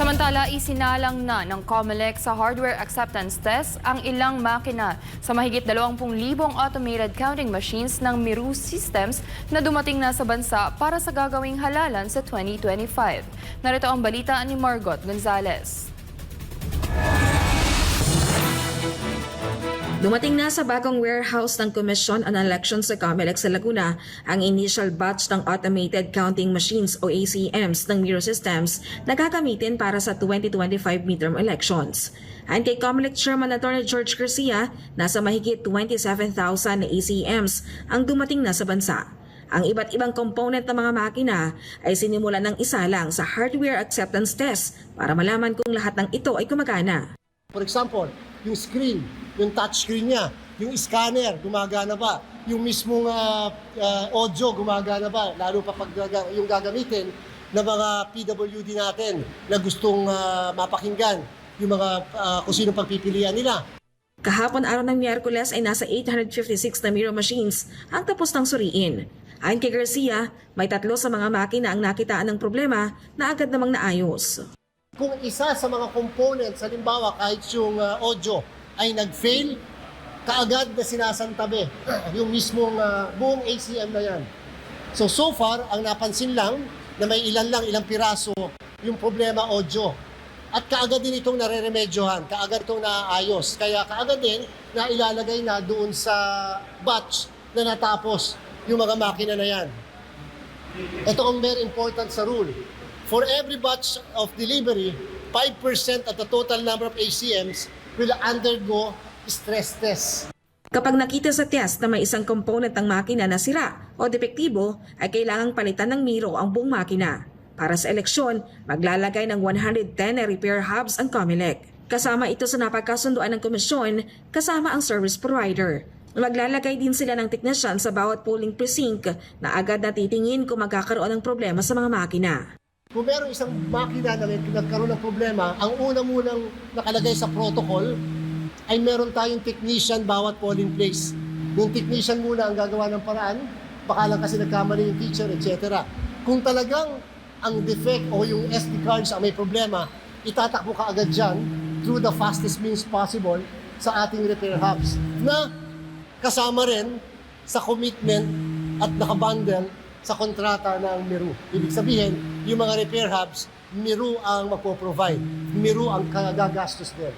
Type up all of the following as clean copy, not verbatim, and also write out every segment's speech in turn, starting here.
Samantala, isinalang na ng COMELEC sa hardware acceptance test ang ilang makina sa mahigit 20,000 automated counting machines ng Miru Systems na dumating na sa bansa para sa gagawing halalan sa 2025. Narito ang balita ni Margot Gonzalez. Dumating na sa bagong warehouse ng Commission on Elections sa COMELEC sa Laguna ang initial batch ng Automated Counting Machines o ACMs ng Miru Systems na gagamitin para sa 2025 midterm elections. Ayon kay COMELEC Chairman Attorney George Garcia, nasa mahigit 27,000 na ACMs ang dumating na sa bansa. Ang iba't ibang component ng mga makina ay sinimulan ng isa lang sa hardware acceptance test para malaman kung lahat ng ito ay gumagana. For example, yung screen, yung touch screen niya, yung scanner, gumagana ba? Yung mismong audio, gumagana ba? Lalo pa pag yung gagamitin ng mga PWD natin na gustong mapakinggan yung mga kung sino pagpipilian nila. Kahapon araw ng Miyerkules ay nasa 856 na Miru machines ang tapos ng suriin. Ayon kay Garcia, may 3 sa mga makina ang nakitaan ng problema na agad namang naayos. Kung isa sa mga components, halimbawa kahit yung audio ay nag-fail, kaagad na sinasantabi yung mismong buong ACM na yan. So far, ang napansin lang na may ilang piraso yung problema audio. At kaagad din itong nareremedyohan, kaagad itong naaayos. Kaya kaagad din na ilalagay na doon sa batch na natapos yung mga makina na yan. Ito ang very important sa rule. For every batch of delivery, 5% of the total number of ACMs will undergo stress test. Kapag nakita sa test na may isang component ng makina na sira o depektibo, ay kailangang palitan ng Miru ang buong makina. Para sa eleksyon, maglalagay ng 110 na repair hubs ang COMELEC. Kasama ito sa napagkasunduan ng komisyon kasama ang service provider. Maglalagay din sila ng technician sa bawat polling precinct na agad natitingin kung magkakaroon ng problema sa mga makina. Kung meron isang makina na nagkaroon ng problema, ang una munang nakalagay sa protocol ay meron tayong technician bawat polling place. Yung technician muna ang gagawa ng paraan, baka lang kasi nagkamali yung teacher, etc. Kung talagang ang defect o yung SD cards ang may problema, itatakbo ka agad dyan through the fastest means possible sa ating repair hubs na kasama rin sa commitment at nakabundle sa kontrata ng Miru. Ibig sabihin, yung mga repair hubs, Miru ang magpo-provide. Miru ang gagastos din.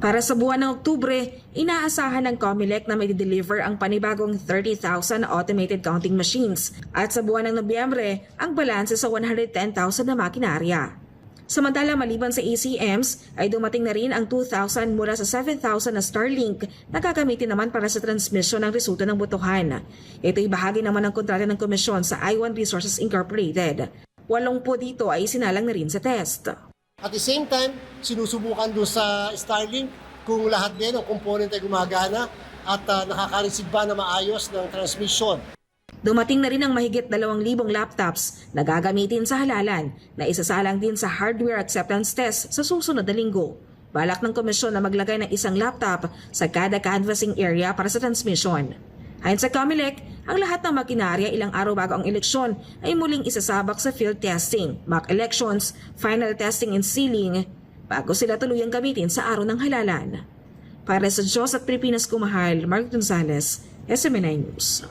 Para sa buwan ng Oktubre, inaasahan ng COMELEC na may deliver ang panibagong 30,000 automated counting machines at sa buwan ng Nobyembre, ang balanse sa 110,000 na makinarya. Samantala maliban sa ACMs ay dumating na rin ang 2,000 mula sa 7,000 na Starlink na gagamitin naman para sa transmisyon ng resulta ng botohan. Ito'y bahagi naman ng kontrata ng komisyon sa I-1 Resources Incorporated. 80 dito ay sinalang na rin sa test. At the same time, sinusubukan doon sa Starlink kung lahat din ng component ay gumagana at nakaka-receive ba na maayos ng transmission. Dumating na rin ang mahigit 2,000 laptops na gagamitin sa halalan na isasalang din sa hardware acceptance test sa susunod na linggo. Balak ng komisyon na maglagay ng isang laptop sa kada canvassing area para sa transmission. Ayon sa COMELEC, ang lahat ng makinarya ilang araw bago ang eleksyon ay muling isasabak sa field testing, mock elections, final testing and sealing bago sila tuluyang gamitin sa araw ng halalan. Para sa Diyos at Pilipinas Kumahal, Mark Gonzalez, SMNI News.